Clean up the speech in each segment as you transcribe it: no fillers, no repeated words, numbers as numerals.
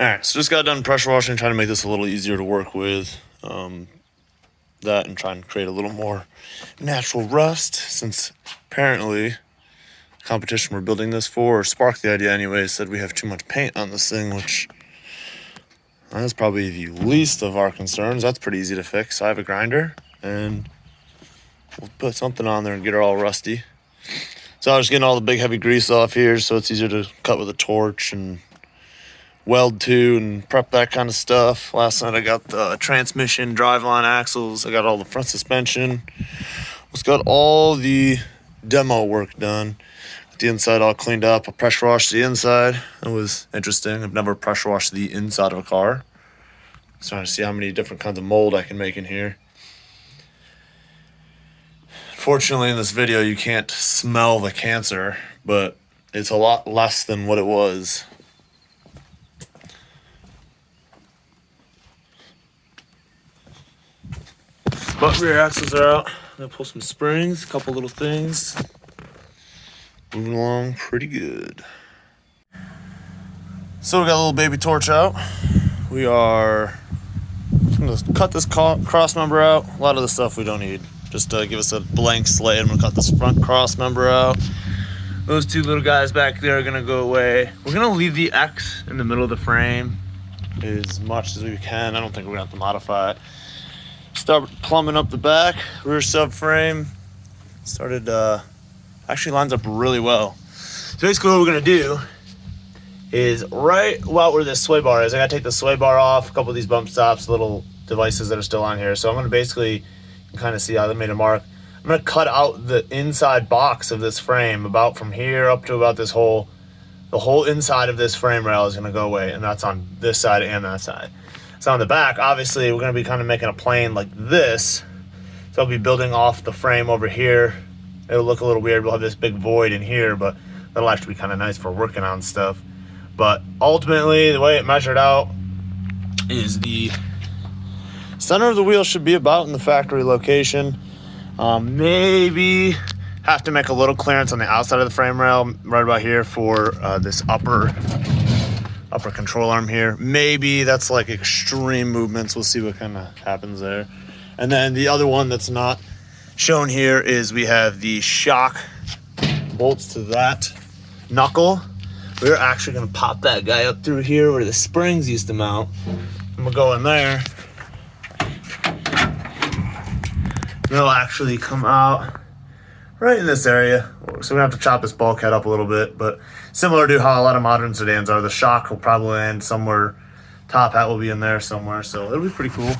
Alright, so just got done pressure washing, trying to make this a little easier to work with. That and trying to create a little more natural rust, since apparently the competition we're building this for, or sparked the idea anyway, said we have too much paint on this thing, which that's probably the least of our concerns. That's pretty easy to fix. I have a grinder and we'll put something on there and get her all rusty. So I was just getting all the big heavy grease off here so it's easier to cut with a torch and weld to and prep that kind of stuff. Last night I got the transmission, driveline axles, I got all the front suspension. Just got all the demo work done. Got the inside all cleaned up. I pressure washed the inside. It was interesting. I've never pressure washed the inside of a car. Just trying to see how many different kinds of mold I can make in here. Fortunately in this video you can't smell the cancer, but it's a lot less than what it was. But rear axles are out. I'm gonna pull some springs, a couple little things. Moving along pretty good. So we got a little baby torch out. We are gonna cut this cross member out. A lot of the stuff we don't need. Just give us a blank slate. I'm gonna cut this front cross member out. Those two little guys back there are gonna go away. We're gonna leave the X in the middle of the frame as much as we can. I don't think we're gonna have to modify it. Start plumbing up the back, rear subframe. Started, actually lines up really well. So basically what we're gonna do is right about where this sway bar is, I gotta take the sway bar off, a couple of these bump stops, little devices that are still on here. So I'm gonna basically kind of see how they made a mark. I'm gonna cut out the inside box of this frame about from here up to about this whole, the whole inside of this frame rail is gonna go away, and that's on this side and that side. So on the back, obviously, we're going to be kind of making a plane like this. So I'll be building off the frame over here. It'll look a little weird. We'll have this big void in here, but that'll actually be kind of nice for working on stuff. But ultimately, the way it measured out is the center of the wheel should be about in the factory location. Maybe have to make a little clearance on the outside of the frame rail right about here for this upper control arm here. Maybe that's like extreme movements. We'll see what kind of happens there. And then the other one that's not shown here is we have the shock bolts to that knuckle. We're actually going to pop that guy up through here where the springs used to mount. I'm going to go in there. They'll actually come out right in this area. So we have to chop this bulkhead up a little bit, but similar to how a lot of modern sedans are, the shock will probably end somewhere, top hat will be in there somewhere, so it'll be pretty cool.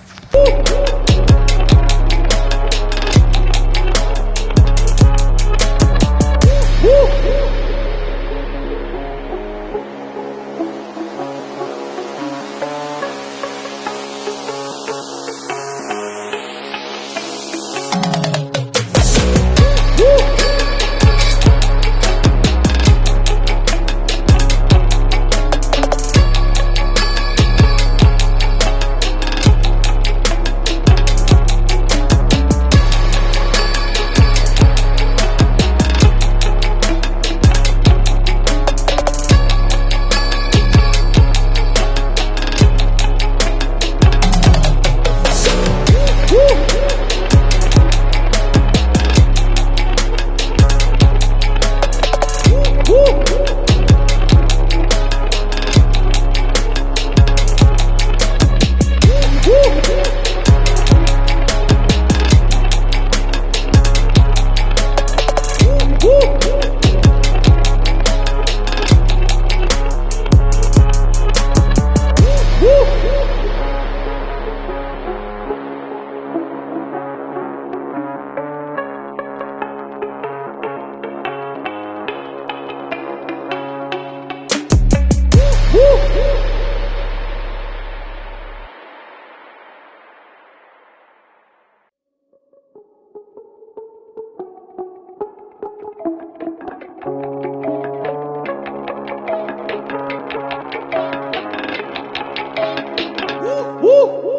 Woo!